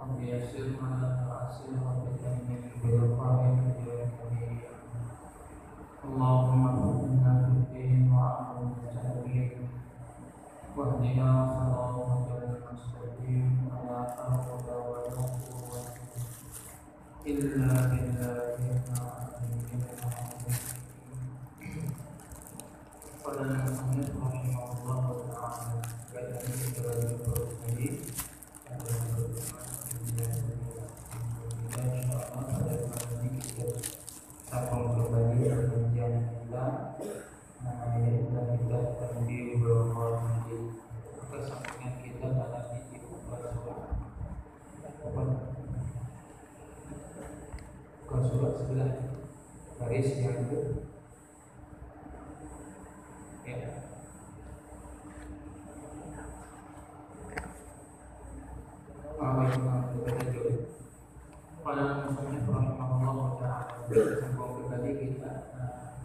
وبيسر ما لا تعسر وبتمن بالخير يا كريم. اللهم فقنا في الدين وعلمنا التأويل واهدنا صراطك المستقيم ولا حول ولا قوة إلا بالله العلي العظيم. قال المصنف رحمه الله تعالى بعد أن ذكر الحديث sambung kembali kajian kita yaitu kita terdiri beberapa menit kesambungan kita pada titik surat sebelah garis yang ke ya. Pada musnad rahimahullah ta'ala sambung kembali kita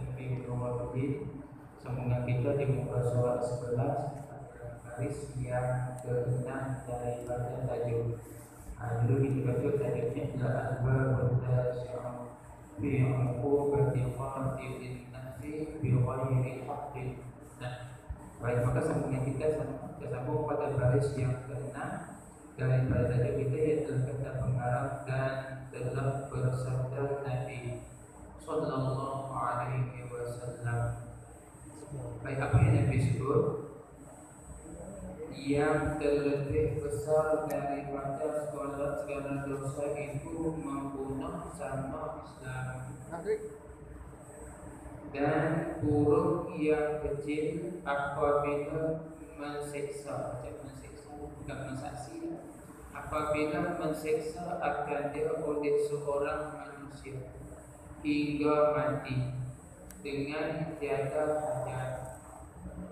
lebih beberapa menit sambungan kita di muka surat 11 garis yang ke-6 daripada tajuk. Dulu kita baca tajuknya adalah al-bab al-tasi'ah bi uqubati qatilin nafsi bi ghairi haqqin. Baik, maka sambungan kita sambung pada baris yang ke-6 daripada tajuk kita yaitu kata pengarang dan telah bersabda Nabi sallallahu alaihi wasallam. Baik, apa yang Nabi sebut? Yang terlebih besar daripada segala dosa itu membunuh sama Islam, dan buruk yang kecil apabila mensiksa, bukan mensaksi, apabila mensiksa akan dia oleh seorang manusia hingga mati dengan tiada hajat,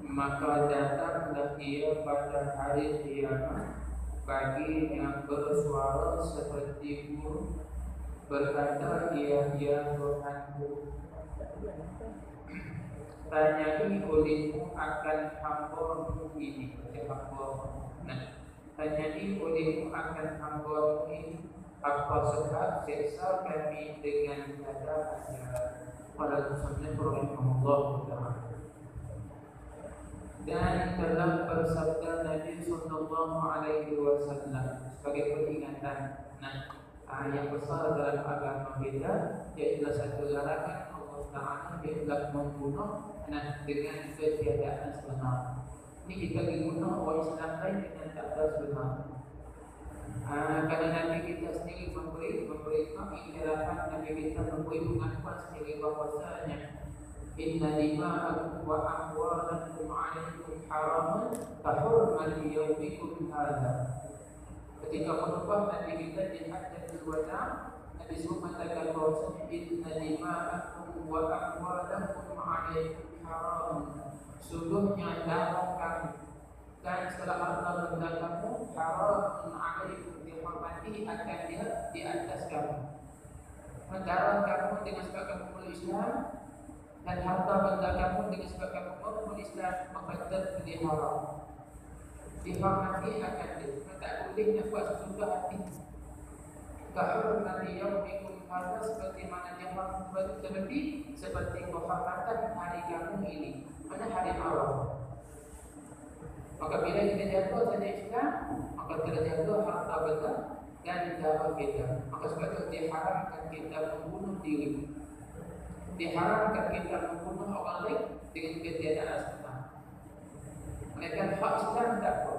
maka datanglah ia pada hari kiamat bagi yang bersuara seperti burung berkata, ya Tuhanku, tanyai olehmu akan hamba-Mu ini. Tanyai olehmu akan hamba-Mu ini, apa sebab siksa kami dengan tiada hajat. Pada musnad rahimahullah ta'ala. Dan telah bersabda Nabi sallallahu alaihi wasallam sebagai peringatan. Yang besar dalam agama kita iaitu satu larangan Allah Ta'ala ialah membunuh dengan ketiadaan sebenar. Ini kita dibunuh orang Islam lain dengan tak ada sebenar. Kerana Nabi kita sendiri memberikan ikhtilafan, Nabi kita memberi pengakuan sendiri bahawasanya inna dima'akum wa amwalakum 'alaikum haramun kahurmati yaumikum hadha. Ketika menubah Nabi kita di Hajjatul Wada, Nabi sebut mengatakan bahawasanya inna dima'akum wa amwalakum 'alaikum haramun, sungguhnya darah kamu dan setelah harta benda kamu haramun 'alaikum, dihormati akan dia di atas kamu. Darah kamu dengan sebab kamu berislam dan harta benda kamu dengan sebab kamu berislam, maka itu haram, dihormati akan dia. Tak boleh buat sesudah hati. Kahurmati yaumikum hadha, seperti mana dia seperti kehormatan hari kamu ini, mana hari awal. Maka bila kita jaga saja Islam, maka terjaga harta benda dan darah kita. Maka sebab itu diharamkan kita membunuh diri, diharamkan kita membunuh orang lain dengan ketiadaan sebenar. Mereka hak Islam tak apa.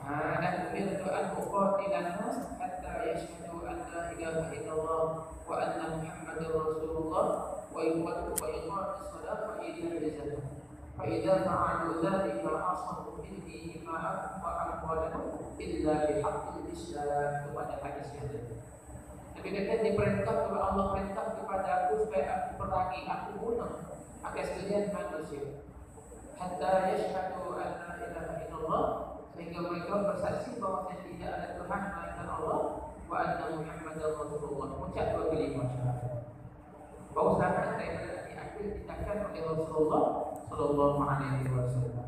Dan umirtu an uqatilan nas hatta yashhadu an la ilaha illallah wa anna Muhammadar Rasulullah wa yuqatu wa yuqatu as-salat wa ila al-zakat. Fa idza fa'alu dhalika asabu minni dima'ahum wa amwalahum illa bihaqqil Islam. Kepada hadis yang tadi Nabi kata, diperintah oleh Allah, perintah kepada aku supaya aku perangi, aku bunuh akan sekalian manusia hatta yashhadu an la ilaha illallah, sehingga mereka bersaksi bahawa tidak ada Tuhan melainkan Allah, wa anna Muhammadar Rasulullah, mengucap dua kalimah syahadat. Bahawa syahadat daripada diakhir ditangkan oleh Rasulullah sallallahu alaihi wasallam.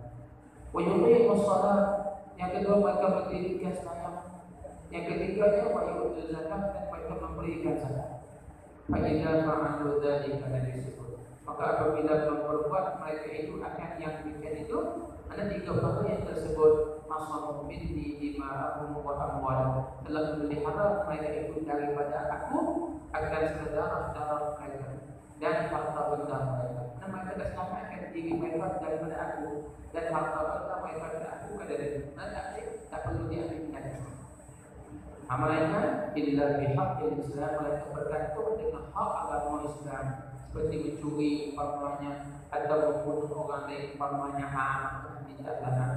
Wa yuqimus salat, yang kedua mereka mendirikan sembahyang. Yang ketiganya wa yu'tul zakat, dan mereka memberikan zakat. Fa'idza fa'alu dzalika disebut. Maka apabila memperbuat mereka itu akan yang demikian itu, ada 3 perkara yang tersebut. Masamu minni dima'ahum wa amwalahum, telah memelihara mereka itu daripada aku akan saudara-saudara mereka dan harta benda mereka. Karena mereka dah selamatkan diri mereka daripada aku, dan harta benda mereka daripada aku kadang tak perlu diambilkan. Amalnya illa bihaqqil Islam, mereka bergantung dengan hak agama Islam, seperti mencuri umpamanya atau membunuh orang lain umpamanya tidak lana.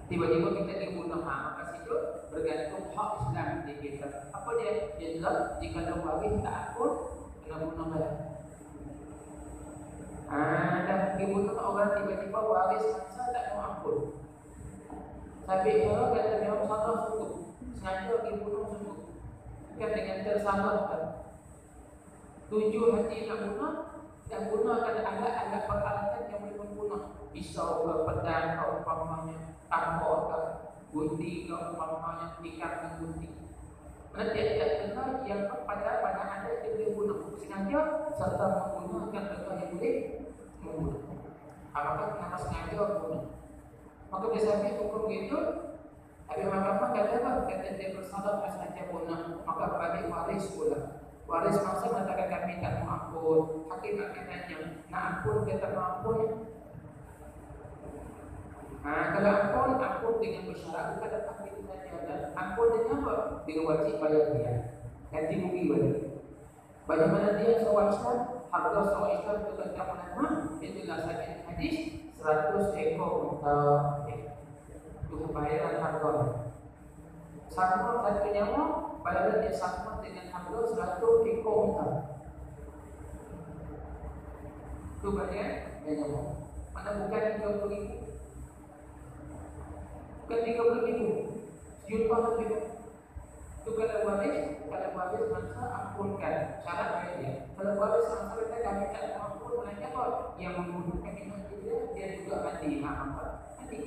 Tiba-tiba kita dibunuh, maka situ bergantung hak Islam di kita. Apa dia? Ialah jika waris tak akur, kena bunuh dia. Dan dibunuh orang tiba-tiba waris masa tak mau ampun. Tapi kalau kata dia salah sungguh, sengaja dibunuh sungguh, bukan dengan tersalah. Tujuh hati nak bunuh, dan bunuh akan ada peralatan yang boleh membunuh. Pisau ke, pedang ke umpamanya, tambok ke, gunting ke umpamanya, ikan ke gunting. Mana tiap-tiap benda yang pada ada yang boleh bunuh. Sengaja serta menggunakan benda yang boleh membunuh. Maka kenapa sengaja bunuh? Maka biasanya hukum itu, tapi mahkamah kata apa? Kata dia bersalah sengaja bunuh, maka bagi waris pula. Waris masa mengatakan kami tak mau ampun. Hakim akan tanya, nak ampun ke tak mau ampun? Kalau ampun dengan bersyarat, bukan datang itu saja. Ampun dengan apa? Dengan wajib bayar dia. Ganti rugi balik. Bagaimana dia seorang Islam? Harga seorang Islam itu tentang mana? Itulah sahaja hadis 100 ekor unta. Itu bayaran harga. Satu nyawa bayaran dia sama dengan harga 100 ekor unta. Itu bayaran dia nyawa. Mana bukan 30,000? Bukan 30,000, sejuta lebih. Itu kalau waris masa ampunkan syarat dia. Kalau waris masa kita kami tak ampun, mereka apa? Yang membunuhkan dia juga mati. Mati.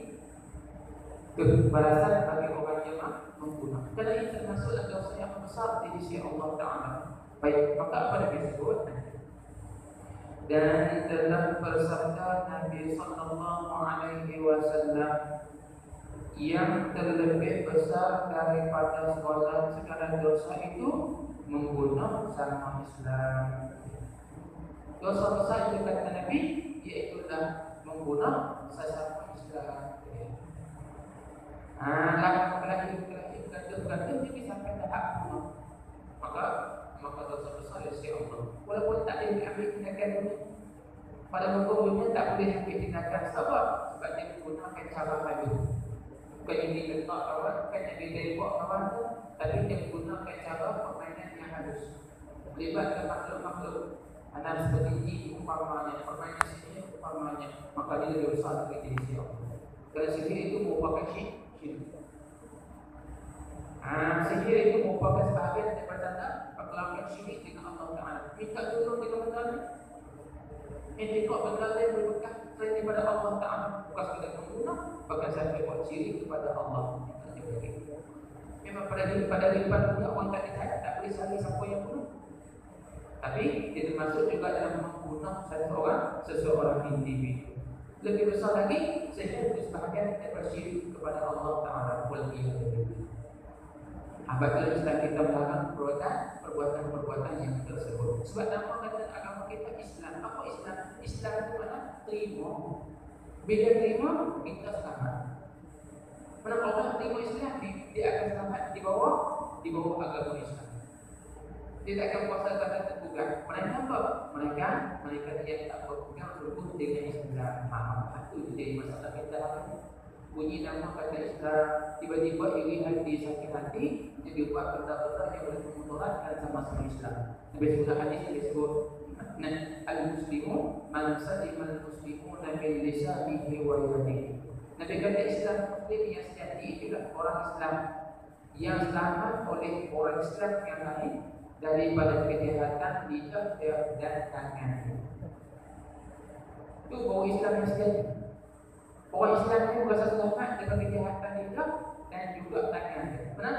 Itu balasan bagi orang yang membunuh. Kerana ini termasuk dosa yang besar di sisi Allah Taala. Baik, maka apa yang disebut? Dan dalam bersabda Nabi Sallallahu Alaihi Wasallam, yang terlebih besar daripada segala dosa itu membunuh sama Islam. Dosa besar itu kata Nabi, iaitulah membunuh sesama Islam. Kata jadi sampai tahap bunuh, maka dosa besar di sisi Allah. Walaupun tak diambil tindakan ini, pada hukumnya tak boleh ambil tindakan. Sebab dia menggunakan cara lain. Bukan yang diletak kawan, bukan yang ditembak kawan tu, tapi dia menggunakan cara permainan yang halus, melibatkan makhluk-makhluk. Ada seperti ini umpamanya, permainan sihir umpamanya, maka dia lebih besar dari sisi Allah. Kerana sihir itu merupakan syirik. Sihir itu merupakan sebahagian daripada perkelakuan syirik dengan Allah Taala. Minta tolong dengan benda ni, intikak benda yang berbekas daripada Allah Taala, bukan sekadar membunuh, bahkan sampai buat syirik kepada Allah. Memang pada lipat punya orang tak boleh cari siapa yang bunuh. Tapi dia termasuk juga dalam membunuh seseorang individu. Lebih besar lagi, sehingga itu sebahagian daripada syirik kepada Allah Taala. Apabila kita melarang perbuatan yang tersebut. Sebab nama kata agama kita Islam. Apa Islam? Islam itu mana? Terima. Bila terima, kita selamat. Mana orang terima Islam, dia akan selamat di bawah agama Islam. Dia tak akan puasa kata tergugat. Mereka apa? Mereka dia tak berpegang teguh dengan Islam. Itu jadi masalah kita hari ini. Bunyi nama kata Islam, tiba-tiba iri hati, sakit hati, jadi buat benda-benda yang boleh memudaratkan sama-sama Islam. Nabi Sallallahu Alaihi Wasallam disebut al-muslimu man salima al-muslimuna min lisanihi wa yadihi. Nabi kata Islam Muslim yang sejati itulah orang Islam yang selamat oleh orang Islam yang lain daripada kejahatan lidah dan tangan. Itu bahawa Islam yang sejati. Orang Islam itu berasa selamat daripada kejahatan lidah dan juga tangan dia. Benar?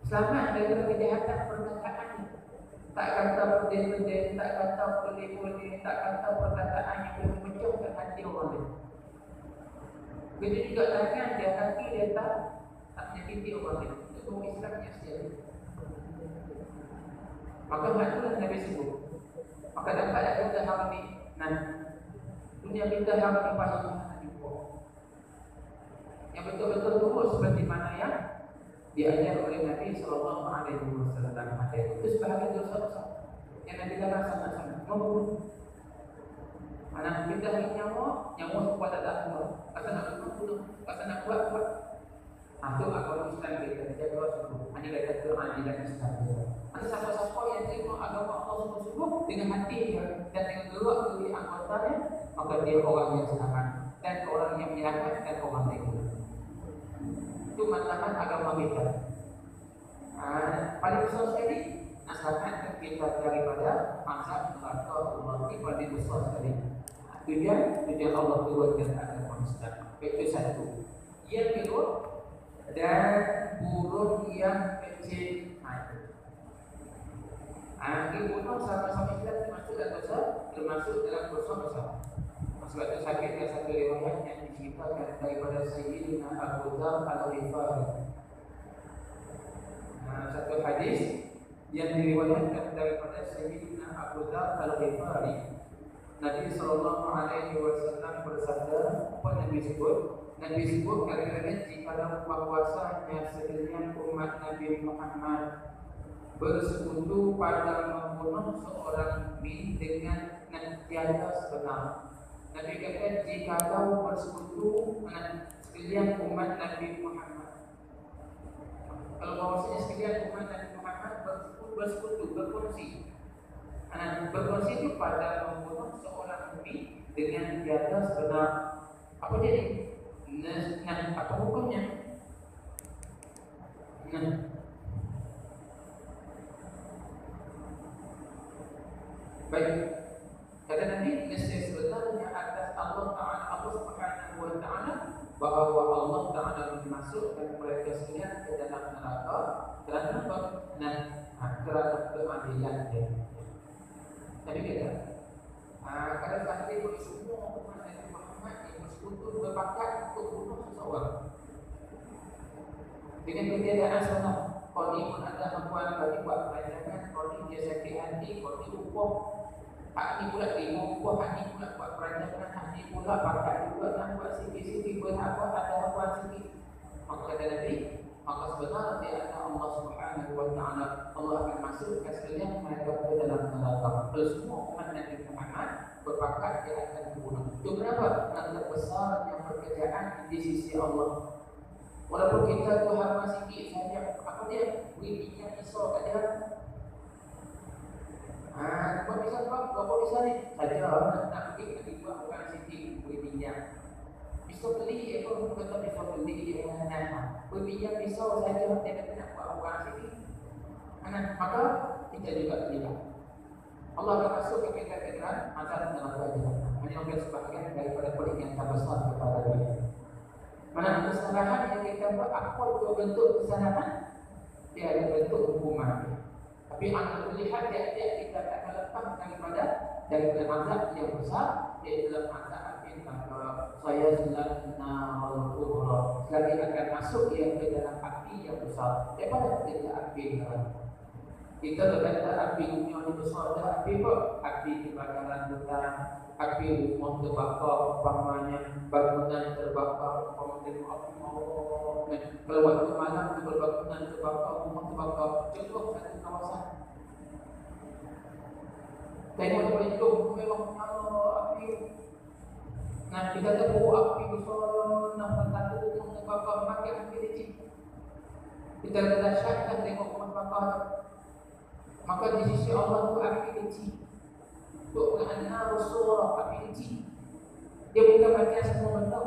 Selamat daripada kejahatan perkataan. Tak kata pedih-pedih, tak kata pedih-pedih, tak kata perkataan yang boleh memecahkan hati orang lain. Begitu juga tangan dia, kaki dia tak menyakiti orang lain. Itu Islamnya sendiri. Maka itulah Nabi sebut. Maka dapat kita hari ini, nah, dunia kita hari ini banyak yang betul-betul lurus seperti mana yang diajar oleh Nabi Sallallahu Alaihi Wasallam. Itu sebahagian dosa-dosa yang Nabi katakan sangat-sangat membunuh. Mana kita ingin nyawa kuat tak kuat. Kata nak bunuh, kata nak kuat. Itu agama Islam kita jaga sungguh. Hanya kata Quran dan Islam. Ada siapa-siapa yang terima agama Allah sungguh dengan hati dan dengan gerak dari anggotanya, maka dia orang yang selamat dan orang yang menyelamat dan orang yang itu masalah agama kita. Paling besar sekali nasihat kita daripada azab neraka Allah ini paling besar sekali. Tujuan Allah turunkan agama Islam. Itu satu. Yang kedua, dan burung yang kecil itu. Burung sama-sama Islam termasuk dalam dosa besar. Sebab itu sakitnya satu riwayat yang diceritakan daripada Sayyidina Abu Dzar Al-Ghifari. Satu hadis yang diriwayatkan daripada Sayyidina Abu Dzar Al-Ghifari. Nabi sallallahu alaihi wasallam bersabda, apa Nabi sebut? Nabi sebut kadang-kadang jika bahwasanya sekalian umat Nabi Muhammad bersekutu pada membunuh seorang mukmin dengan tiada sebenar. Nabi kata jika kau bersekutu sekalian umat Nabi Muhammad. Kalau bahwasanya sekalian umat Nabi Muhammad bersekutu berkongsi. Berkongsi itu pada membunuh seorang mukmin dengan tiada sebenar. Apa jadi? Apa hukumnya? Baik. Kata Nabi, nescaya sebenarnya atas Allah Ta'ala, Allah Subhanahu wa Ta'ala, bahawa Allah Ta'ala memasukkan mereka sekalian ke dalam neraka kerana apa? Kerana keadilan dia. Jadi kata, kalau sahaja boleh semua umat Nabi Muhammad yang bersekutu berpakat untuk bunuh seseorang dengan ketiadaan sebenar. Kalau ni pun ada kemampuan bagi buat pelajaran, kalau ni dia sakit hati, kalau ni upah, hak ni pula terima upah, hak ni pula buat perancangan, hak ni pula pakat juga nak buat sikit-sikit berapa, ada apa sikit. Maka kata Nabi, maka sebenarnya ada Allah Subhanahu wa Ta'ala, Allah akan masukkan sekalian mereka ke dalam neraka. Kalau semua umat Nabi Muhammad berpakat dia akan dibunuh. Itu kenapa? Kerana besar yang pekerjaan di sisi Allah. Walaupun kita tu hama sikit saja, apa dia? Beri minyak pisau kat dia. Buat pisau berapa pisau ni? Saja nak pergi buat bukan sikit, beri minyak. Pisau beli, apa kata pisau beli yang beri minyak pisau saja, dia kata nak buat bukan sikit. Maka kita juga tidak. Allah akan masuk ke kita azab neraka jahannam. Menyebabkan sebahagian daripada peringatan terbesar kepada dia. Mana kesalahan yang kita buat, apa dua bentuk kesalahan? Dia ada bentuk hukuman. Tapi anda melihat tiap-tiap kita akan lepas daripada azab yang besar, iaitu azab api neraka. Saya selana al-kubra. Selagi akan masuk ia ke dalam api yang besar. Daripada kita api neraka. Kita berkata api dunia ini besar, ada api apa? Api kebakaran hutan, api rumah terbakar, umpamanya bangunan terbakar, umpamanya api kalau waktu malam itu bangunan terbakar, rumah terbakar. Contoh satu kawasan. Tengok daripada itu memang api. Kita tahu api besar, satu rumah terbakar, makin api kecil. Kita ada dahsyat tengok rumah terbakar. Maka di sisi Allah itu api kecil. Untuk mengenal Rasulullah api kecil. Dia bukan macam semua benda.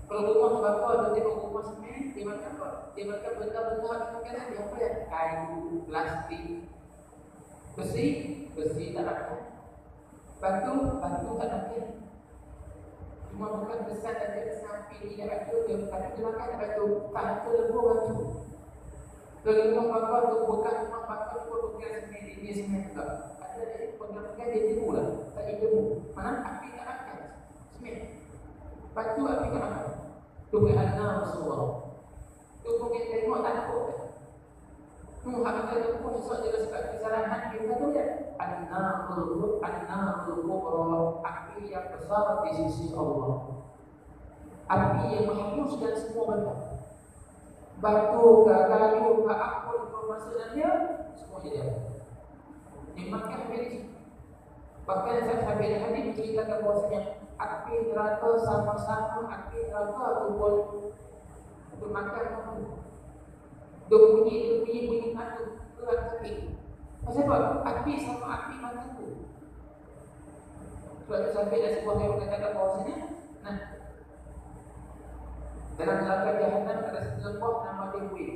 Kalau rumah terbakar, dia tengok rumah semen, dia makan apa? Dia makan benda-benda makanan dia apa ya? Kayu, plastik, besi tak makan. Batu tak makan. Cuma bukan besar dan sapi tidak batu je. Tapi dia makan batu. Tak ada lebur batu. Kalau rumah bakar tu bukan rumah bakar tu bukan semen dia semen juga. Ada pegang dia tipu lah. Tak ada debu. Mana api tak makan. Semen. Batu api tak makan. Tu berana Rasulullah. Tu mungkin tengok takut. Hak kita pun esok dia sebab kesalahan kita tu ya. An-narul kubra, api yang besar di sisi Allah. Api yang menghanguskan semua benda. Batu ke kayu ke apapun yang masuk dalam dia, semuanya dia. Dimakan habis. Bahkan sahabat hadis menceritakan bahawasanya api neraka sama-sama api neraka ataupun untuk makan mahu. Dia bunyi madu keras sakit. Pasal apa? Api sama api makan tu. Sebab tu sampai dah sebuah yang mengatakan bahawasanya dalam neraka Jahannam ada satu lembah nama dia Wil.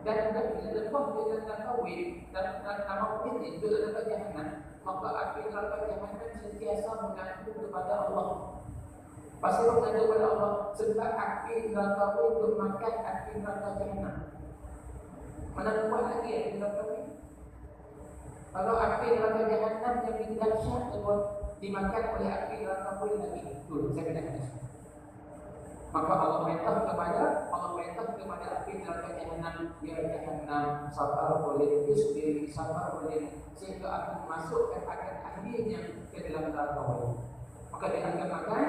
Dan bila lembah dia dalam neraka Wil, dan nama Wil itu dalam neraka Jahannam, maka api neraka Jahannam sentiasa mengadu kepada Allah. Pasal mengadu kepada Allah sebab api neraka Wil untuk makan api neraka Jahannam. Mana kuat lagi api neraka Wil? Kalau api neraka Jahannam yang lebih dahsyat dimakan oleh api neraka Wil lagi. Dulu saya katakan. Maka Allah perintah kepada api neraka Jahannam, ya Jahannam, sabar boleh sendiri, sabar boleh, sehingga akan masukkan akan ahlinya ke dalam neraka Wil. Maka dia akan makan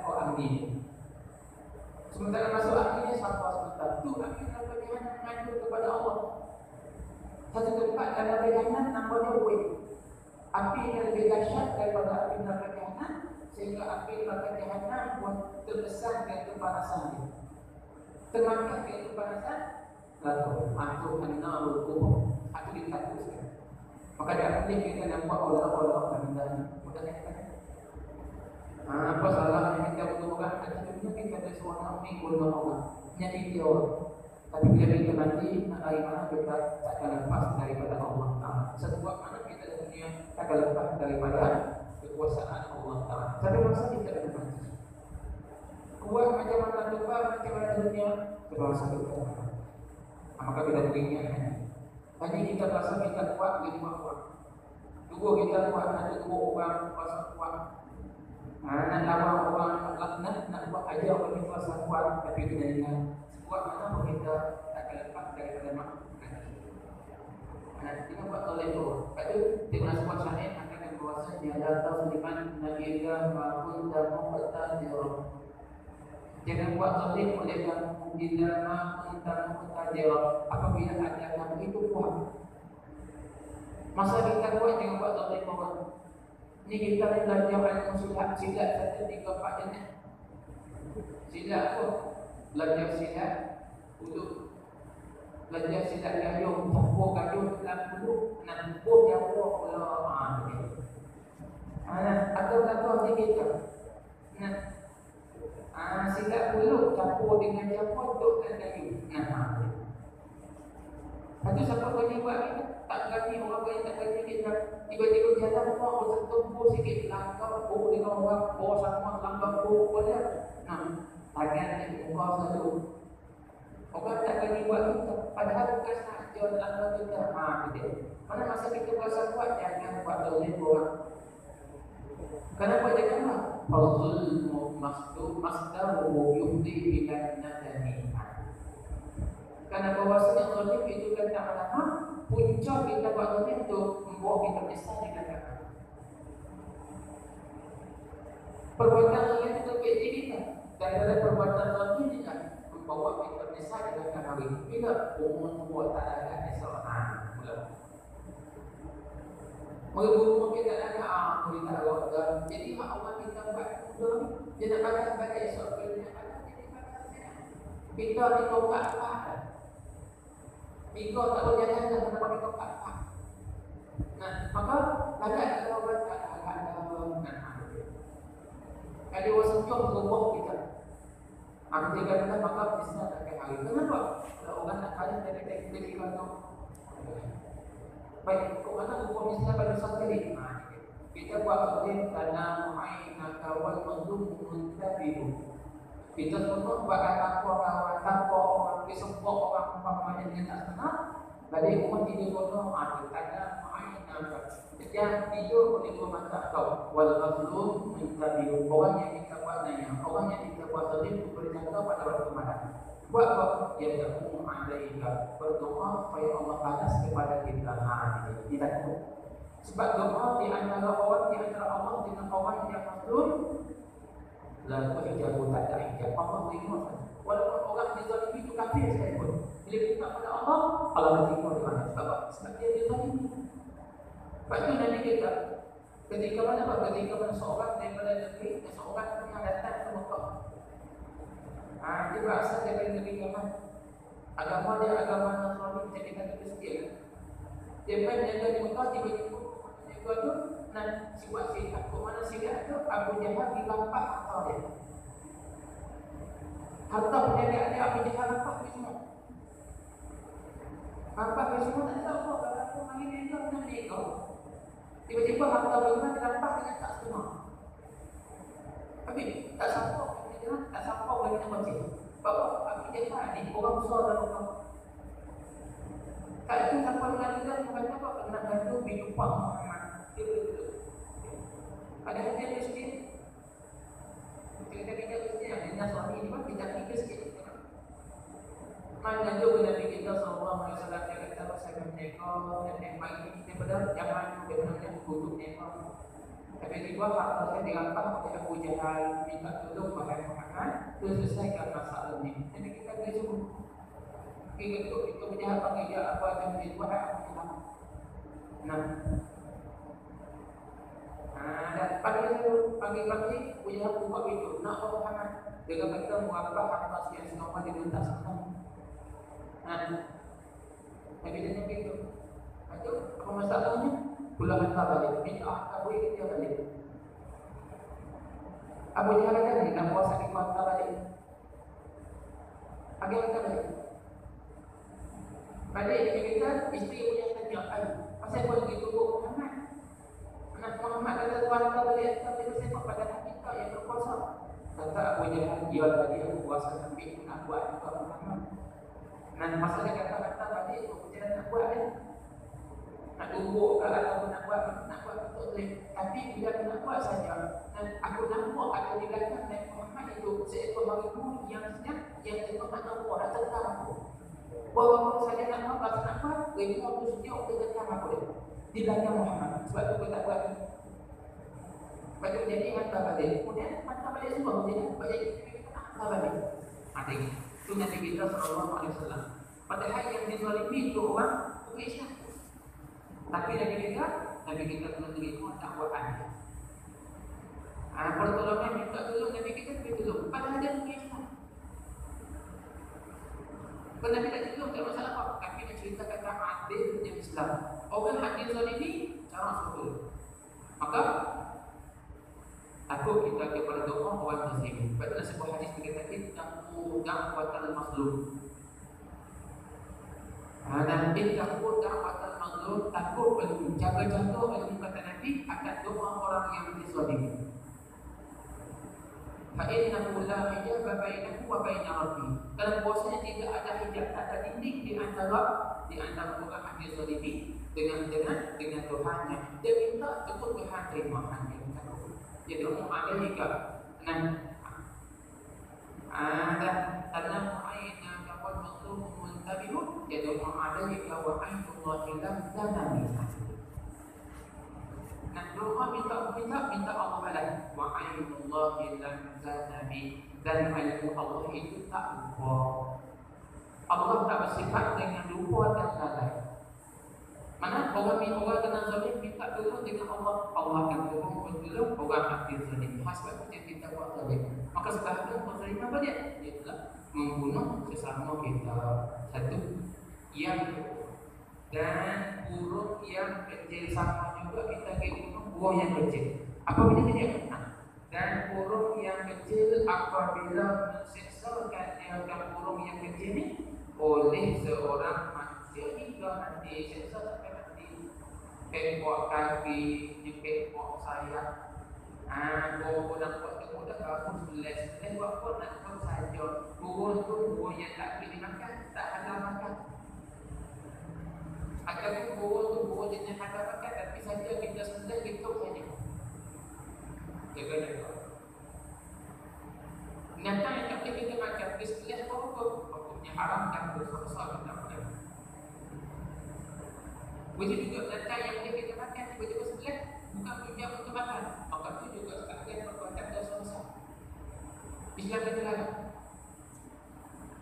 ahli. Sementara masuk ahlinya sabar sebentar. Tu api neraka Jahannam mengadu kepada Allah. Satu tempat dalam neraka Jahannam namanya Wil. Api yang lebih dahsyat daripada api neraka Jahannam, sehingga api neraka Jahannam pun terkesan dengan kepanasannya. Termakan dengan kepanasan, lalu masuk an-narul kubra. Itu ditakutkan. Maka dia boleh kita nampak olah-olah benda mudah kan? Apa salah yang kita butuhkan? Adanya kita ada seorang ni guna Allah, nyati dia orang. Tapi bila kita mati, nak dari mana kita takkan lepas daripada Allah Taala. Sekuat mana kita di dunia takkan lepas daripada kekuasaan Allah Taala. Satu masa kita akan mati. Kuat macam mana lepas macam mana dunia, kedua satu kita. Maka kita beringat. Tadi kita rasa kita kuat, lima orang. Dua kita kuat, ada dua orang rasa kuat. Nak lawan orang, nak buat ajar orang itu rasa kuat, tapi kita ingat kuat mana pun kita akan lepas daripada makan. Kita buat oleh itu. Lepas itu, dengan sebuah syahid akan bahawasanya datang seliman nabiya ma'un dan mu'atan dirah. Jangan buat zalim oleh kamu bila ma'un dan mu'atan dirah. Apabila ada kamu itu kuat. Masa kita kuat, jangan buat zalim orang. Ini kita ni belajar ilmu silat. Silat saja 3-4 jenis. Silat tu belajar silat untuk belajar silat gayung, tempur gayung dalam bulu, nak tempur jauh pula. Atau ni kita silat bulu campur dengan campur untuk gayung. Itu siapa boleh buat kita? Tak berani orang yang tak berani kita. Tiba-tiba jalan rumah bersentuh sikit langkah dengan orang sama langkah boleh. Tangan di muka satu. Orang tak berani buat kita. Padahal bukan sahaja langkah kita. Mana masa kita berasa kuat, jangan buat zalim orang. Kenapa jangan buat? Fazulmu masdaru yufdi bilan nadami. Karena bahawasanya zalim itu kan tak lama, punca kita buat zalim itu membawa kita menyesal di neraka. Perbuatan zalim itu bagi kita, daripada perbuatan zalim juga membawa kita menyesal di neraka. Bila umur tak ada menyesal, mula. Mereka kita ada kita ada. Jadi hak Allah kita buat zalim, dia nak baca esok dia nak baca jadi baca. Kita ni taubat apa? Minggu tak boleh jalan dan kenapa kita tak faham. Maka agak ada orang ada wasanjung berubah kita. Ketika kita maka bisa tak hari. Kenapa? Kalau orang nak kali dari teknik itu. Baik, kau mana berubah misalnya pada satu kali. Kita buat zalim karena mu'ainaka wal mazlum muntabihu. Kita semua buat tanpa orang disempok orang umpamanya dia tak senang. Balik rumah tidur kono ada tanda mu'ainaka. Sejak tidur boleh mata kau wal mazlum muntabihu. Orang yang kita buat nanya, orang yang kita buat zalim boleh jangka pada waktu malam. Buat apa? Ya takum alaika. Berdoa supaya Allah balas kepada kita. Tidak tahu. Sebab doa di antara Allah dengan orang yang mazlum, lalu hijab tak ada hijab. Allah terima. Walaupun orang dizalimi itu kafir sekalipun, bila kita pada Allah, Allah terima di mana? Sebab dia dizalimi. Sebab itu Nabi kita ketika mana seorang daripada negeri, seorang yang datang ke Mekah. Dia berasal dari negeri Yaman. Agama dia agama Nasrani, macam kita Kristian. Dia jaga di Mekah, tiba-tiba dia tu nak buat sihat. Ke mana sihat tu? Abu Jahal dilampak harta dia. Harta penjagaan dia Abu Jahal lampak dia semua. Lampak dia semua, tak tahu apa. Kalau aku mari dia nak menegak. Tiba-tiba harta dia dilampak dengan tak semua. Tapi tak sampai tak sampai orang yang baca. Bapak Abu Jahal ni orang besar dalam Mekah. Tak itu sampai mengatakan kata apa? Kena bantu kehidupan Muhammad. Ada hati yang sikit. Kita sikit ada suami ni pun kita fikir sikit. Mana tu Nabi kita sallallahu alaihi wasallam dia kata saya menekor dan yang pagi kita pada zaman benar-benar duduk nekor. Tapi juga harta saya dirampas oleh Abu Jahal, minta tolong kepada Muhammad untuk selesaikan masalah ini. Jadi kita boleh semua. Kita berjahat panggil dia apa yang dibuat Abu Jahal. Dan pagi-pagi punya buka pintu nak Muhammad dengan kata muabah harta yang semua dia tak senang. Nabi tanya begitu. Itu apa masalahnya? Pulang hantar balik. Minta hantar boleh kita balik. Abu Jahal kata nak puasa di hantar balik. Agak hantar balik. Balik dia kata isteri punya tanya, pasal apa lagi tunggu Muhammad? Anak Muhammad kata tuan hantar balik, tapi itu sebab pada kita yang berpuasa. Kata Abu Jahal, dia tadi aku puasa sampai nak buat juga Muhammad. Dan masa dia kata balik, aku jangan nak buat kan? Nak tunggu ke ataupun nak buat betul boleh. Tapi bila aku nak buat saja, dan aku nampak ada di belakang Nabi Muhammad itu seekor harimau yang senyap, yang itu tak nampak dah tentang aku. Bahawa saja nak buat, rasa nak buat, harimau itu senyap dia tentang aku dia. Di belakang Muhammad. Sebab itu aku tak buat. Sebab itu jadi hantar balik. Kemudian hantar balik semua. Jadi kita hantar balik. Itu Nabi kita sallallahu alaihi wasallam. Padahal yang dizalimi itu orang Islam. Tapi Nabi kita kena terima dakwaan. Pertolongan minta tolong Nabi kita tolong. Padahal dia Islam. Kalau Nabi tak tolong tak masalah apa. Tapi dia cerita kata adil yang Islam. Orang adil zalimi cara betul. Maka takut kita kepada doa orang muslim. Pada sebuah hadis dikatakan da'watul mazlum. Dan takut da'watul mazlum, takut jaga-jaga oleh kata Nabi akan doa orang yang dizalimi. Fa innahu la hijaba bainahu wa baina rabbih. Dalam bahasanya tidak ada hijab, tak ada dinding di antara orang yang dizalimi dengan Tuhannya. Dia minta cukup Tuhan terima hanya. Jadi orang ada jika dan tanam aina kawal maklum muntabihu. Jadi orang ada jika wa ainullah lam tanami. Nah doa minta Allah alam wa ainullah lam tanami, dan ilmu Allah itu tak lupa. Allah tak bersifat dengan lupa dan lalai. Mana orang kena zalim minta tolong dengan Allah akan tolong menolong orang hati zalim. Sebab itu kita buat zalim. Maka sebahagian zalim apa dia? Dia telah membunuh sesama kita. Satu yang dan burung yang kecil sama juga kita bunuh burung yang kecil. Apa benda kecil? Dan burung yang kecil apabila menseksakan burung yang kecil ini oleh seorang manusia hingga nanti seksa sampai mati. kepok kaki, kepok sayap. Guru nak buat tu dah bagus sebelah buat pun nak tahu saja. Guru yang tak boleh makan, tak halal makan. Ataupun guru jenis halal makan, tapi saja kita sebelah kita saja. Jaga. Binatang yang tak boleh kita makan, di sebelah hukumnya haram dan dosa kita makan. Begitu juga binatang yang boleh kita makan, tiba-tiba sebelah bukan tujuan untuk makan, maka itu juga sekalian perbuatan dosa besar. Islam kita larang.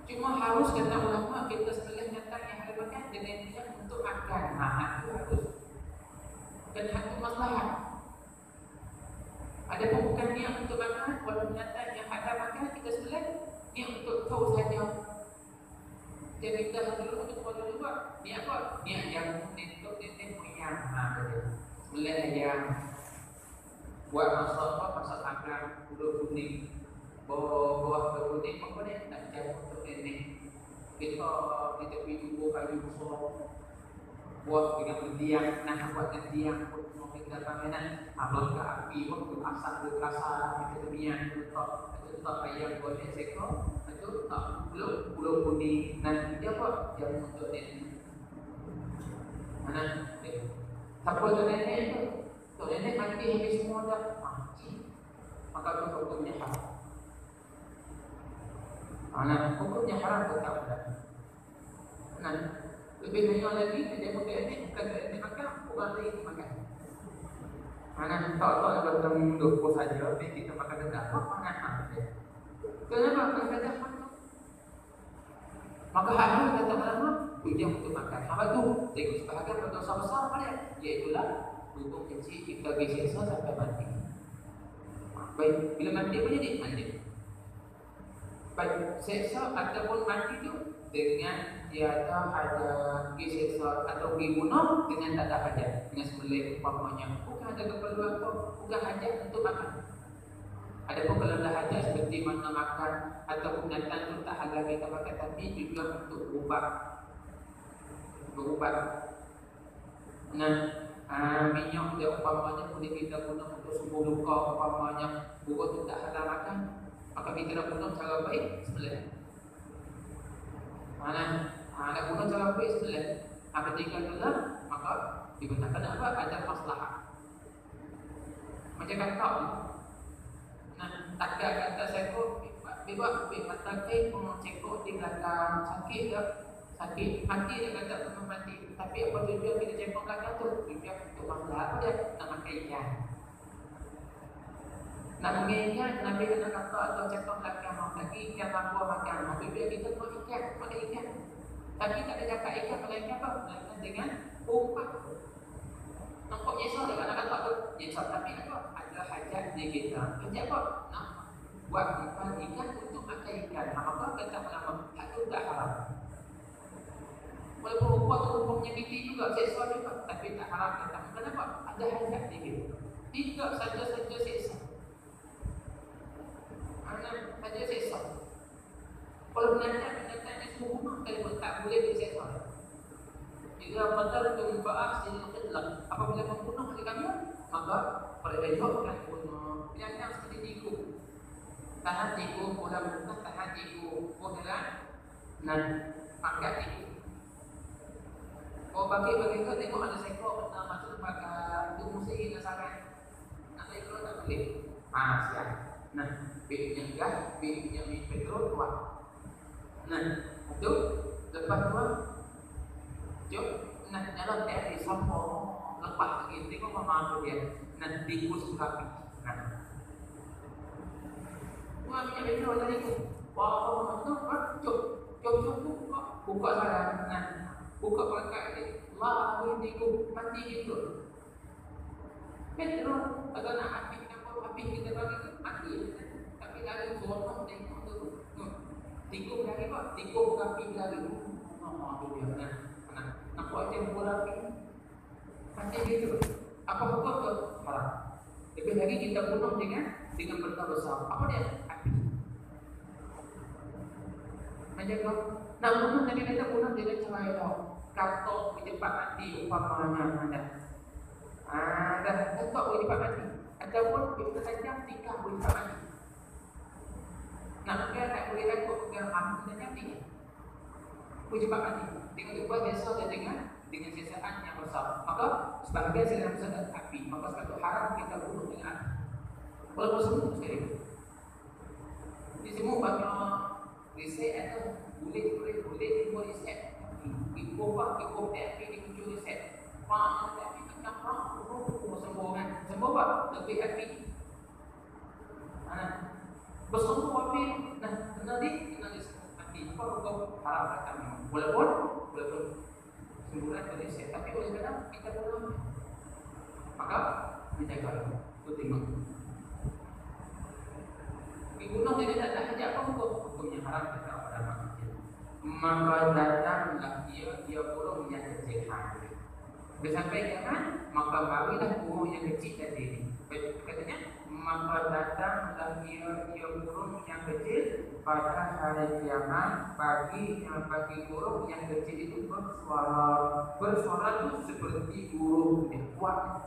Cuma harus kata ulama kita sebelah binatang yang halal makan dengan niat untuk makan. Itu harus. Dan itu maslahat. Ada pun bukan niat untuk makan, walaupun binatang yang halal makan kita sebelah niat untuk tahu saja. Jadi kita dulu untuk buat dulu niat apa? Niat yang untuk moyang. Sebelah ayam. Buat masak makan kulit kuning. Buah kuning apa dia tak jauh untuk nenek. Kita pergi tubuh kayu besar. Buat dengan mendiang, nak buat mendiang pun mau kita panganan. Abang ke api, waktu asap berkasa, kita demian letak ayam boleh sekor. Itu tak pulau kuning. Nanti dia apa? Yang untuk nenek. Mana? Siapa tu nenek tu? Tu nenek mati habis semua dah mati. Maka itu hukumnya haram. Hukumnya haram tetap ada. Lebih banyak lagi dia bukan nenek makan, bukan lagi makan. Tak ada dalam dua saja, tapi kita makan dekat. Mana dia? Kenapa kita kata maka harus kata ulama tujuan untuk makan. Apa tu? Tengok sebahagian berdosa besar apa dia? Iaitulah hukum kecil kita disiksa sampai mati. Baik, bila mati apa jadi? Mati. Baik, siksa ataupun mati tu dengan dia ada disiksa atau dibunuh dengan tak ada hajat, dengan sembelih umpamanya. Bukan ada keperluan tu, bukan hajat untuk makan. Adapun kalau ada hajat seperti mana makan ataupun binatang tu tak halal kita makan, tapi juga untuk berubat. Minyak dia umpamanya boleh kita guna untuk sembuh luka umpamanya. Buah tu tak halal makan, maka kita nak guna cara baik sebelah. Nak guna cara baik sebelah. Ketika itulah maka digunakan apa? Ada maslahat. Macam kata tak ada kata sekor bebas mata ke cekok di belakang sakit tak? Sakit mati dia kata tu mati. Tapi apa tujuan kita cekok belakang tu? Tujuan untuk masalah apa dia? Nak makan ikan. Nak makan ikan, Nabi kena kata atau cekok belakang lagi ikan mampu makan. Tujuan kita buat ikan, makan ikan. Tapi tak ada cakap ikan melainkan apa? Melainkan dengan umpat. Nampaknya soal dia nak kata tu. Ya soal tapi apa? Ada hajat di kita. Hajat apa? Nak buat umpan ikan untuk makan ikan. Maka kata ulama, itu tak haram. Walaupun umpan tu hukumnya tinggi juga, seksa juga, tapi tak haram kata. Kenapa? Ada hajat di kita. Tidak saja-saja seksa. Saja seksa. Kalau binatang semua bunuh, kalau tak boleh diseksa. Jika benar itu membahas jenis khidlah, apabila membunuh mereka, maka pada jawab akan bunuh. Binatang seperti tikus. Tahan tikus, bola bunuh, tahan tikus, bola dan pangkat tikus. Bagi kita tengok ada seekor masuk pakai itu mesti nasaran. Nak seekor tak boleh. Siap. Biliknya enggak, biliknya petrol kuat. Itu lepas tu jom dalam teori sampul lepas lagi tengok apa dia tikus kaki. Minyak petrol tadi tu. Jom buka saran. Buka pelakak dia. Allah tikus mati gitu. Petrol atau nak habis kita bagi tu mati. Tapi lagi zono tengok tu. Tikus lagi apa? Tikus kaki lagi. Tu dia. Nampak dia bola api mati gitu. Apa hukum tu? Haram. Lebih lagi kita bunuh dengan benda besar. Apa dia? Api. Menjaga. Nak bunuh Nabi kata bunuh dengan cara elok. Katok di tempat mati umpamanya ada. dah ketok boleh cepat mati. Ataupun kita tajam tikar boleh cepat mati. Nak pegang tak boleh takut pegang api dan mati. Boleh cepat mati. Dengan dibuat biasa dan dengan sisaan yang besar. Maka sebahagian dalam masalah api. Maka sebab itu haram kita bunuh dengan api. Walaupun semua sekali. Di semua banyak riset atau boleh semua riset. Ikut api dikucur riset. Pak api kena perang semua kan. Semua apa? Lebih api. Bersungguh api. Nah, kena di mati. Kau haram kata memang. Walaupun sembulan dari riset. Tapi oleh kerana kita belum. Maka kita kalau itu tengok. Dibunuh jadi tak ada hajat apa hukumnya haram kata pada manusia. Maka datanglah dia burung yang kecil hari. Sampai kiamat maka barulah burung yang kecil tadi. Katanya maka datanglah dia burung yang kecil pada hari kiamat bagi burung yang kecil itu bersuara itu seperti burung yang kuat.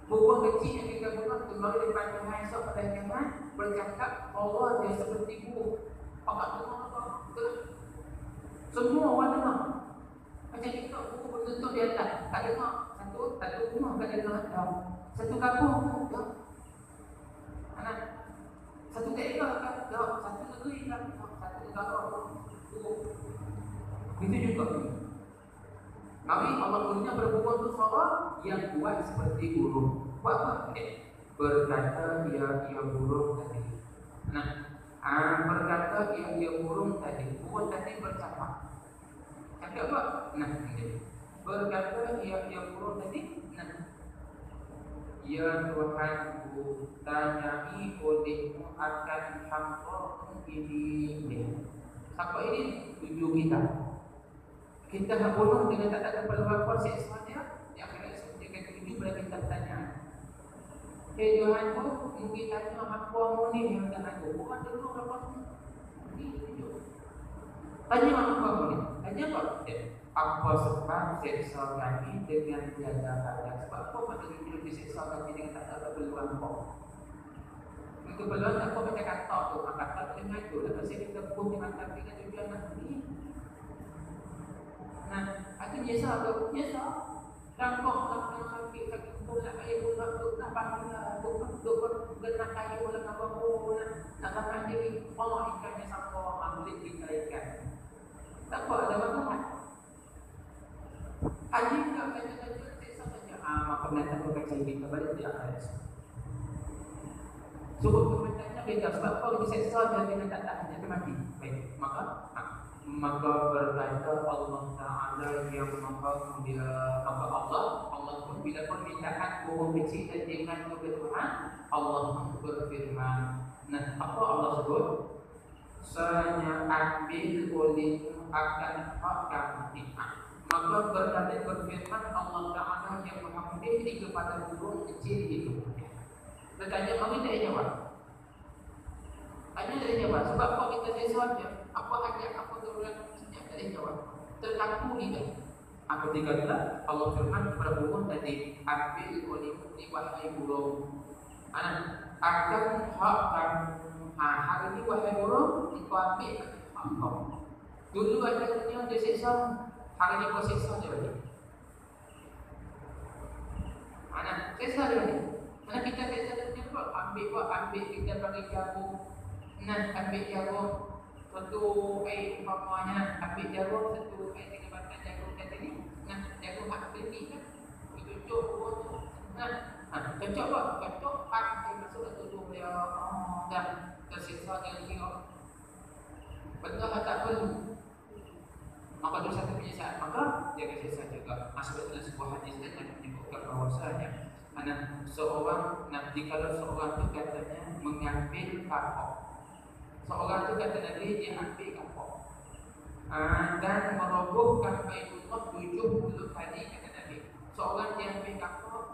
Burung kecil yang kita bunuh kembali daripada Tuhan esok pada kiamat bercakap Allah dia seperti burung. Pakat dengar semua orang dengar. Macam kita burung bertutup di atas. Tak dengar. Satu rumah tak dengar. Satu kampung tak. Satu daerah tak. Satu negeri tak. Satu negara burung. Itu juga. Nabi Allah punya berbuat itu suara yang kuat seperti burung. Buat apa? Berkata dia burung tadi. Berkata dia burung tadi. Burung tadi bercakap. Cakap apa? Berkata dia burung tadi. Ya Tuhanku, tanyai olehmu akan hamba ini. Siapa ini? Tujuh kita. Kita nak bunuh dengan tak ada perlakuan seksual dia akan akan tuju pada kita tanya. Tuhanku, mungkin tanya apa mu ni yang tak aku. Bukan dulu apa ni. Tanya apa mu ni? Tanya apa? Apa sebab seksual kami dengan tiada ada? Sebab apa pada kita diseksual kami dengan tak ada perlakuan apa? Itu perlakuan apa macam kata tu? Kata dengan itu. Lepas kita pun dengan tapi dengan tujuan nanti. Itu biasa atau biasa. Rangkong sakit pula air pula tu nak bangla tu kena kayu pula nak bawa nak makan diri. Allah ikannya siapa ambil kita ikan. Tak apa ada masalah. Haji tak kata seksa saja. Maka binatang berkacau kita balik dia akan esok. Suruh kebenarannya beda sebab kalau diseksa dia dengan tak tahan dia mati. Baik, maka berkata Allah Ta'ala yang maha bila maka Allah pun bila permintaan burung kecil dan dengan kebetulan Allah berfirman. Apa Allah sebut? Seranya ambil olehmu akan hakkan nikmat. Maka berkata berfirman Allah Ta'ala yang maha mulia kepada burung kecil itu. Bertanya kami tak jawab. Hanya tak jawab. Sebab apa kita sesuatu? Apa hajat apa keperluan sejak tak jawab. Terlaku tidak. Ketika itulah Allah firman kepada burung tadi, ambil olehmu di wahai burung. Akan hakkan. Hari ini wahai burung, kau ambil hak kau. Dulu ada dunia dia seksa, hari ini kau seksa dia balik. Seksa dia balik. Mana kita seksa dia buat? Ambil kita bagi jarum. Ambil jarum. Satu air umpamanya ambil jarum, satu air dengan batang jarum kata ni. Jarum hak beli kan. Cucuk burung tu. Cocok apa? Cocok hak dia masuk ke tubuh dia. Dan tersiksa dia. Betul tak perlu. Maka itu satu penyiksaan. Maka dia akan siksa juga. Masuk dalam sebuah hadis dan menyebutkan bahawasanya seorang nanti kalau seorang itu katanya mengambil kapok. Seorang itu kata Nabi dia ambil kapok dan merobohkan Baitullah 70 kali kata Nabi. Seorang dia ambil kapok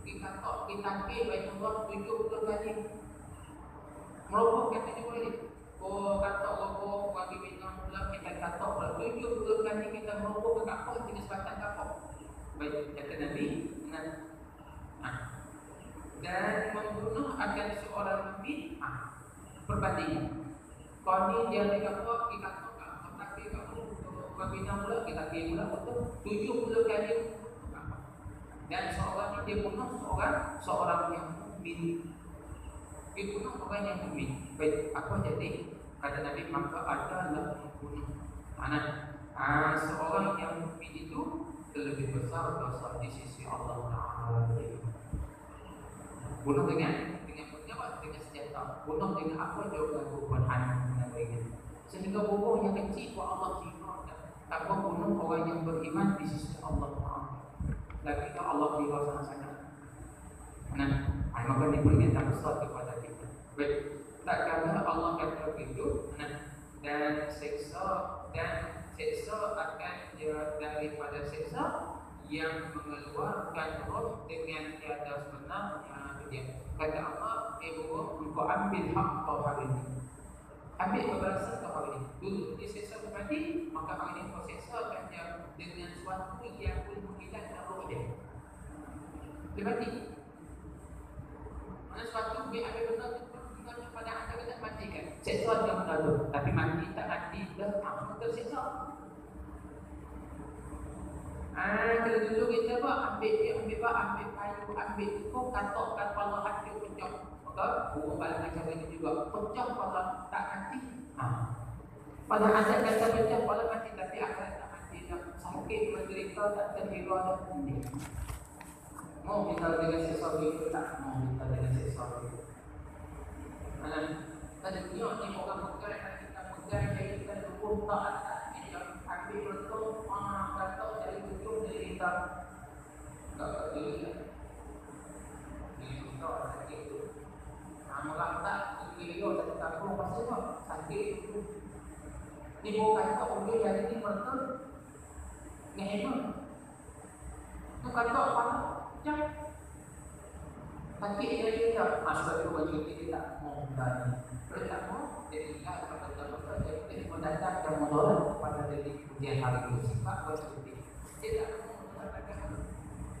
kita ambil Baitullah 70 kali. Meroboh kata dia boleh. Kata roboh bagi bina pula kita kata pula 70 kali kita meroboh ke kapok jenis batang kapok. Baik kata Nabi dan membunuh akan seorang mukmin. Perbandingan. Kalau ni dia dikatakan tapi kamu berbina pula kita pula untuk 70 kali dan seorang ni dia bunuh seorang yang mukmin. Dia bunuh orang yang mukmin. Baik, apa jadi? Kata Nabi, maka adalah membunuh seorang yang mukmin itu lebih besar dosa di sisi Allah Taala. Bunuh dengan senjata, bunuh dengan apa juga berhan sehingga bunuh yang kecil buat Allah tidak. Tak bunuh orang yang beriman di sisi Allah Taala. Lagi Allah tidak sangat-sangat. Maka diperintah besar kepada kita. Baik, tak kala Allah kata begitu, dan siksa akan daripada siksa yang mengeluarkan roh dengan tiada sebenarnya dia. Kata Allah, ibu engkau ambil hak kau hari ini, ambil kebalasan kau hari ini. Dulu disiksa berarti, maka hari ini kau siksakan dia dengan suatu yang pun menghilangkan roh dia. Berarti mana suatu dia ambil benar itu pada anda kena matikan. Siksa dia benar tu, tapi mati tak mati dah tak tersiksa. Kalau dulu kita ambil kayu, ambil kau katok kepala hati pecah. Maka buat balik macam ini juga pecah kepala tak mati. Pada azab kata pecah kepala mati, tapi akhirat tak mati. Sakit menderita tak terhira dan pulih. Mau kita dengan sesuatu itu tak mau kita dengan sesuatu itu. Dan dia ni orang pegang kita pegang jadi kita lupa tak ambil betul katok dari ujung dari kita tak boleh. Ini kita sakit tu. Orang tak video satu kampung pasal apa? Sakit tu. Ni bukan katok boleh jadi ni betul. Nehemah. Tu katok apa? Jap. Sakit dia juga masuk ke wajib kita tak mau dan pertama jadi tak betul-betul jadi mendatangkan mudarat kepada diri kemudian hari itu sifat wajib tidak mau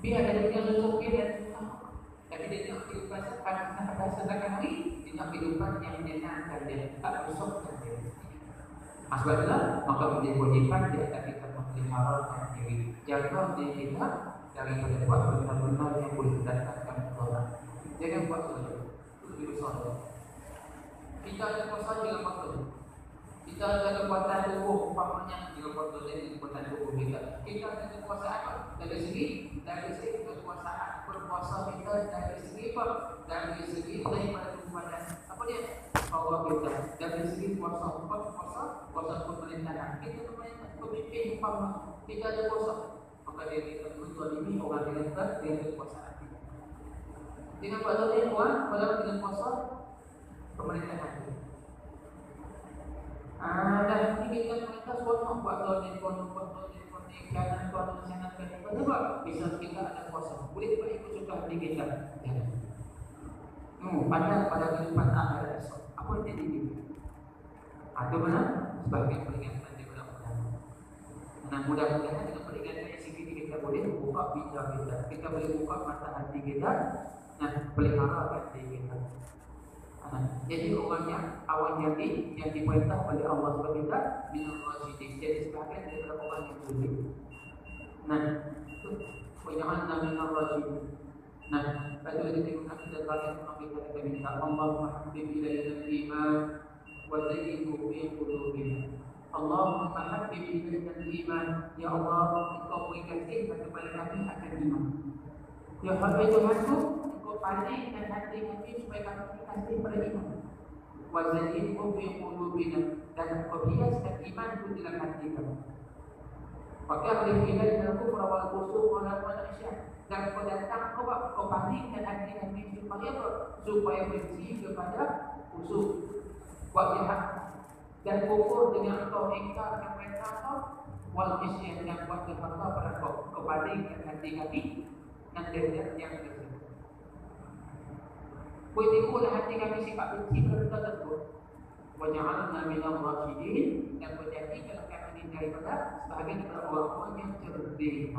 biar dari yang mungkin dan tapi dia nak kehidupan pada sedangkan hari dia nak kehidupan yang menyenangkan dia tak rusakkan dia. Sebab itulah maka menjadi kewajiban dia akan kita memeliharakan diri, jaga diri kita daripada buat benda-benda yang boleh mendatangkan mudarat. Jangan buat saja. Itu lebih besar. Kita ada kuasa dengan betul. Kita ada kekuatan tubuh, umpamanya dengan betul jadi kekuatan tubuh kita. Kita ada kekuasaan apa? Dari segi kekuasaan berkuasa kita dari segi apa? Dari segi daripada kekuatan apa dia? Power kita. Dari segi kuasa pemerintahan. Kita pemimpin umpama kita ada kuasa. Maka dia betul ini orang dengan kekuasaan. Dengan kuasa dia buat, pada dengan kuasa pemerintahan. Dan ini kita pemerintah semua buat tahun kanan tuan senatkan sebab bisa kita ada kuasa. Boleh ikut suka hati kita. Pada kehidupan akhirat esok. Apa yang jadi ini? Atau benar sebagai peringatan di mudah-mudahan. Nah mudah-mudahan dengan peringatan yang sini kita boleh buka bicara kita. Kita boleh buka mata hati kita. Nah, pelihara hati kita. Jadi orang yang awal jadi yang diperintah oleh Allah SWT minal rasyidin. Jadi sebagian daripada orang yang suci. Nah, waja'alna minal rasyidin. Nah, pada waktu itu kita bagian mengambil kata minta Allahumma habib ilayna al-iman wa zayyinhu fi qulubina. Allahumma habib ilayna al-iman. Ya Allah, Engkau berikan iman kepada kami akan iman. Ya Allah, Tuhanku, pandai dan hati-hati supaya kami kasih pada iman. Wazalin fi qulubina dan hiaskan iman itu dalam hati kami. Maka boleh kita dalam beberapa khusus dalam manusia dan kau datang kau pandai dan hati-hati supaya benci kepada khusus wajah dan kufur dengan kau ingkar dan mereka wal isyan yang buat kepada pada kau pandai dan hati-hati dan derajat yang tersebut. Kuitikulah hati kami sifat benci kepada tersebut. Waja'alna minal rasyidin dan menjadikan kami daripada sebahagian daripada orang-orang yang cerdik.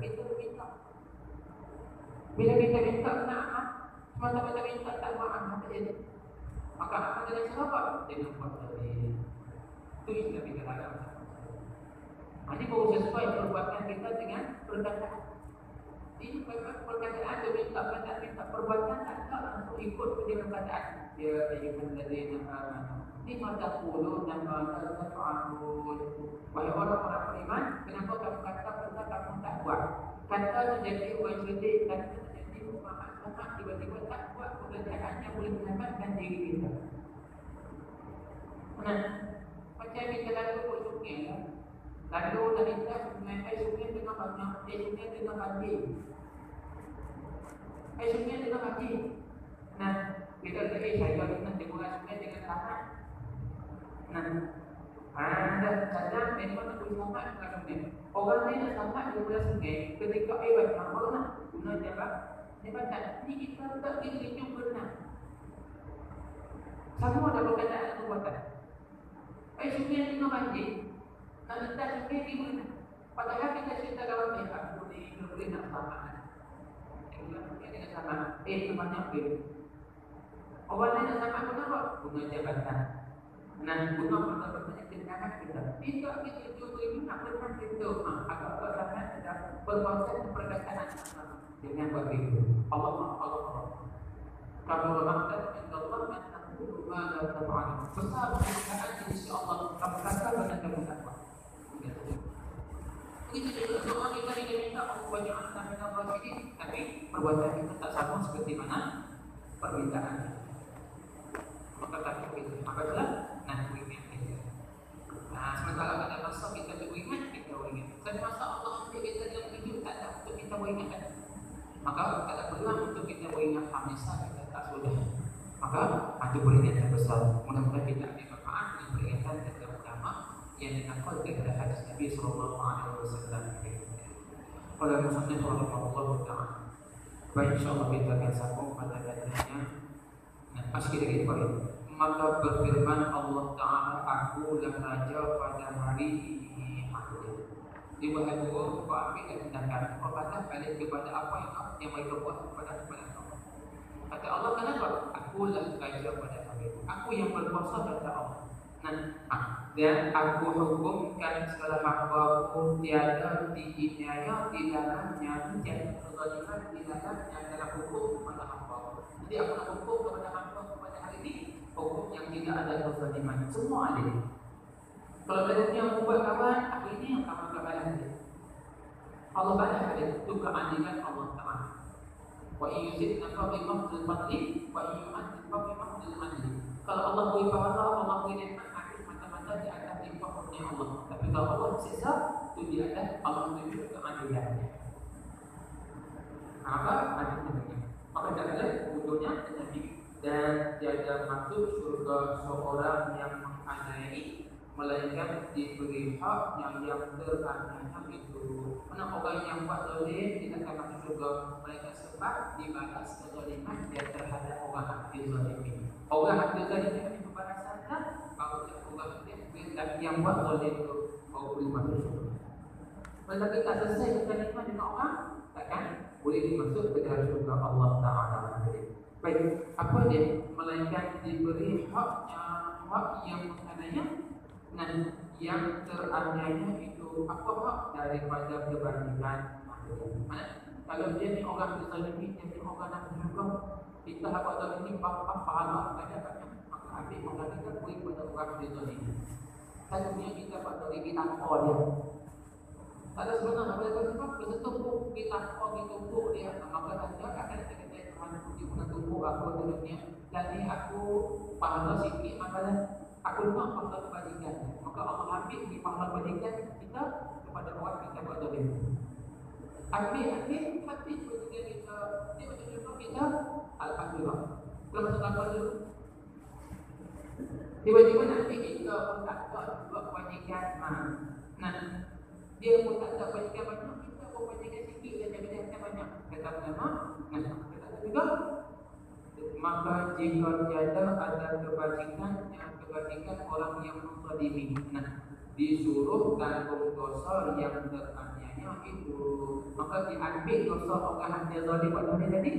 Kita minta. Bila kita minta nak Mata-mata minta tak maaf apa jadi? Maka apa dengan siapa? Dengan perbuatan. Itu istilah kita dalam. Jadi baru sesuai perbuatan kita dengan perkataan. Ini perkataan dia minta perkataan, minta perbuatan tak langsung ikut dengan perkataan. Dia ayuhan dari nama. Ini mata puluh dan mata terfa'amul. Wahai orang-orang beriman, kenapa kamu kata benda kamu tak buat? Kata menjadi orang cerdik, kata menjadi pemahaman sangat tiba-tiba tak buat pekerjaan yang boleh menyelamatkan diri kita. Nah, macam kita lalu pun sungai lah. Lalu dah kita sungai dengan banyak, sungai dengan banjir. Sungai dengan banjir. Nah, kita kata saya nak jemputan sungai dengan tanah. Nah, ada kadang memang nak selamat dengan sungai. Orang lain nak selamat daripada sungai ketika air banyak, baru nak guna jabatan. Ini kita tak diri benar. Semua ada perkataan dan perbuatan. Sungai dengan banjir. Nak letak sungai di mana? Padahal kita cerita kawan mereka boleh nak selamat. Dengan selamat. Sebanyak dia. Orang lain nak selamat kenapa? Guna jabatan. Nah, guna perbuatan kendaraan kita. Tidak kita juga ini nak benar kita. Agak-agak sangat ada berkuasa perkataan dengan begitu. Allah. Kalau bermakna inna Allah menakulu ma la taf'alun. Besar perkataan insya-Allah kamu kata dan kamu takwa. Begitu juga doa kita diminta Allah waj'alna minal rasyidin, tapi perbuatan kita tak sama seperti mana permintaan. Maka tak begitu. Apabila ingat kita. Nah, sementara pada masa kita beringat, kita beringat. Pada masa Allah ambil kita dalam hidup, tak ada untuk kita beringat. Maka tak ada peluang untuk kita beringat hamisah kita tak sudah. Maka itu peringatan besar. Mudah-mudahan kita ambil manfaat dengan peringatan dan terutama yang dinakal kepada hadis Nabi SAW. Oleh Muslim Rasulullah SAW. Baik, insyaAllah kita akan sambung pada katanya. Nah, pas kita balik. Maka berfirman Allah Ta'ala, akulah raja pada hari ini. Di bawah dua, ambil dan tindakan. Perkataan balik kepada apa yang mereka buat kepada Allah. Kata Allah, kenapa? Akulah raja pada hari ini. Aku yang berkuasa kata Allah. Dan aku hukumkan segala hamba-Ku tiada diinaya di dalamnya, tiada kezaliman di dalamnya dalam hukum kepada hamba. Jadi aku nak hukum kepada hamba pada hari ini, hukum yang tidak ada kezaliman. Semua ada. Kalau ada yang membuat kawan, aku ini yang kawan balas dia. Allah balas dia. Itu keadilan Allah Ta'ala. Wa yuzidna fadhimah fil fadli wa yu'adzib fadhimah fil adli. Kalau Allah beri pahala, Allah beri nikmat, mata-mata di atas limpahnya Allah. Tapi kalau Allah siksa, itu di atas Allah beri keadilannya. Apa? Adilnya. Maka janganlah bodohnya Nabi dan tiada masuk surga seorang yang menganiayai, melainkan diberi hak yang teraniaya itu. Karena orang yang buat zalim tidak akan masuk surga, melainkan sebab dibalas kezaliman dia terhadap orang hati zalim ini. Orang hati zalim ini pembalasannya baru orang yang buat zalim itu baru boleh masuk surga. Kalau kita selesai kezaliman dengan orang, takkan boleh dimasuk ke dalam surga Allah Ta'ala. Baik, apa dia? Melainkan diberi hak yang mengenainya dan yang teraniaya itu apa hak daripada kebaikan. Kalau dia ni orang terzalimi, dia ni orang nak berjuang, kita dapat zalimi pahala ada banyak, maka ambil orang kita beri kepada orang terzalimi. Satunya kita dapat zalimi tanpa dia. Tak ada sebenarnya apa yang kita bersetubuh kita tumpuk dia, maka saja akan kita Tuhan di guna tumpuk aku di dunia. Dan ni aku pahala sikit, maka aku nak pahala kebajikan. Maka Allah ambil di pahala kebajikan kita kepada orang kita buat zalim. Ambil hati ketika kita dia macam contoh kita alhamdulillah. Kalau masuk kapal dulu, tiba-tiba nanti kita pun tak buat kebajikan. Nah, dia pun tak ada kebajikan banyak, kita pun kebajikan sikit dan kebajikan banyak. Kata ulama, kata juga, maka jika tiada ada kebajikan orang yang menzalimi. disuruh tanggung dosa yang teraniaya itu, maka diambil dosa orang yang zalim buat tadi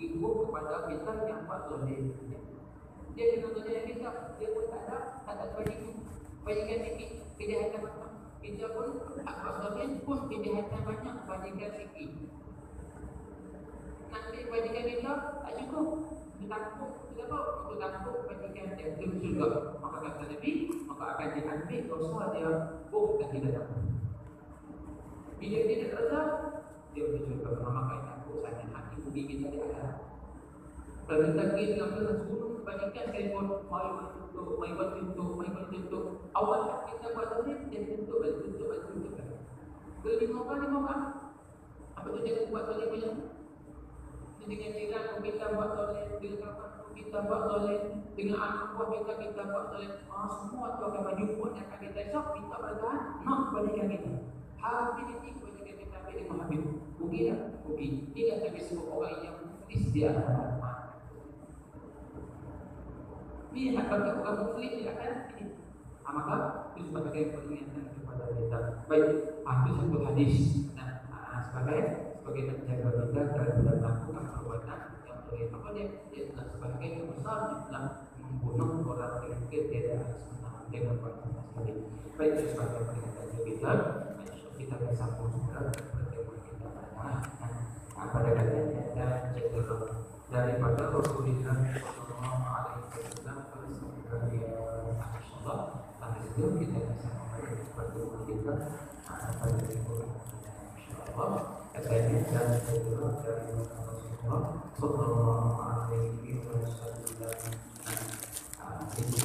ikut kepada kita yang buat zalim. Dia kena kerja kita, dia pun tak ada bagikan sikit kejahatan banyak. Kita pun tak buat zalim pun kejahatan banyak bagikan sikit. Nanti bagikan kita tak cukup. Takut, kita takut bagikan dia belum juga. Maka kata Nabi, maka akan diambil dosa dia bukan tidak takut. Bila dia tidak rasa, dia berjumpa maka takut sangat hati budi kita di akhirat. Kalau kita pergi dalam kelas guru kebanyakan telefon, mai tutup. Awal kita buat tadi dia tutup. Bila 5 orang. Apa tu jangan buat tadi banyak. Dengan jiran kita buat toleh, dengan kawan kita buat toleh, dengan anak buah kita buat toleh. Semua tu akan berjumpa yang akan kita esok minta bertahan, nak balikan kita. Habis ini balikan kita ambil dengan habis. Rugi tak? Rugi. Tidak tapi semua orang yang muflis dia akan ini hak bagi orang muslim dia akan ini. Maka itu sebagai peringatan kepada kita. Baik, itu satu hadis. Sebagai menjaga kita dari melakukan perbuatan yang boleh. Maka dia adalah sebagai besar dalam membunuh orang dengan tidak senang dengan perbuatan sekali. Baik, itu sebagai peringatan kita. Kita akan sambung segera pertemuan kita pada kali ini dan cekal daripada Rasulullah Sallallahu Alaihi Wasallam dari Insyaallah sampai situ kita bisa memulai pertemuan kita pada minggu Insyaallah. Katanya dan kedua dari Rasulullah Sallallahu Alaihi Wasallam. Ini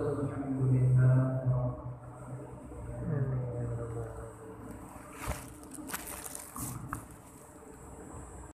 Alhamdulillah.